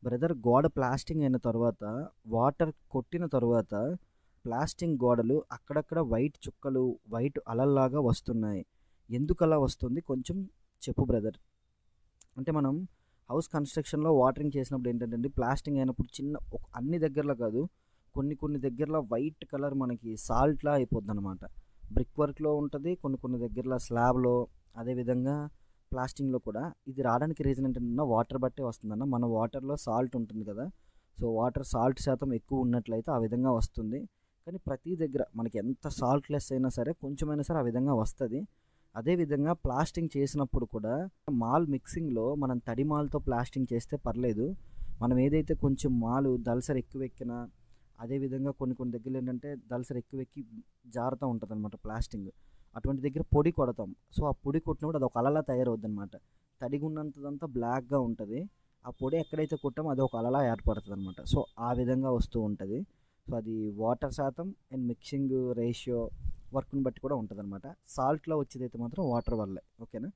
Brother గోడ plastering అయిన తర్వాత వాటర్ కొట్టిన తర్వాత ప్లాస్టింగ్ గోడలు అక్కడక్కడ వైట్ చుక్కలు వైట్ అలల్లాగా వస్తున్నాయి. ఎందుకు అలా వస్తుంది కొంచెం చెప్పు బ్రదర్. అంటే మనం హౌస్ కన్స్ట్రక్షన్లో వాటరింగ్ చేసినప్పుడు ఏంటంటే ప్లాస్టింగ్ అయినప్పుడు చిన్న అన్ని దగ్గరలో కాదు, కొన్ని కొన్ని దగ్గరలో వైట్ కలర్ మనకి సాల్ట్లా అయిపోద్ది అనమాట. బ్రిక్ వర్క్లో ఉంటుంది, కొన్ని కొన్ని దగ్గరలో స్లాబ్లో, అదేవిధంగా ప్లాస్టింగ్లో కూడా. ఇది రావడానికి రీజన్ ఏంటంటే వాటర్ బట్టే వస్తుందన్న. మన వాటర్లో సాల్ట్ ఉంటుంది కదా, సో వాటర్ సాల్ట్ శాతం ఎక్కువ ఉన్నట్లయితే ఆ విధంగా వస్తుంది. కానీ ప్రతి దగ్గర మనకి ఎంత సాల్ట్ లెస్ అయినా సరే కొంచెమైనా సరే ఆ విధంగా వస్తుంది. అదేవిధంగా ప్లాస్టింగ్ చేసినప్పుడు కూడా మాల్ మిక్సింగ్లో మనం తడి మాల్తో ప్లాస్టింగ్ చేస్తే పర్లేదు. మనం ఏదైతే కొంచెం మాలు దళసరి ఎక్కువ ఎక్కినా, అదేవిధంగా కొన్ని కొన్ని దగ్గరలో ఏంటంటే దళసరి ఎక్కువ ఎక్కి జారుతూ ఉంటుంది అనమాట ప్లాస్టింగ్. అటువంటి దగ్గర పొడి కొడతాం. సో ఆ పొడి కొట్టినప్పుడు అది ఒక అలలా తయారవుద్ది అనమాట. తడిగా ఉన్నంతదంతా బ్లాక్గా ఉంటుంది. ఆ పొడి ఎక్కడైతే కొట్టామో అది ఒక అలలా ఏర్పడుతుంది అనమాట. సో ఆ విధంగా వస్తూ ఉంటుంది. సో అది వాటర్ శాతం అండ్ మిక్సింగ్ రేషియో వర్క్ని బట్టి కూడా ఉంటుంది అనమాట. సాల్ట్లో వచ్చేదైతే మాత్రం వాటర్ వల్లే. ఓకేనా?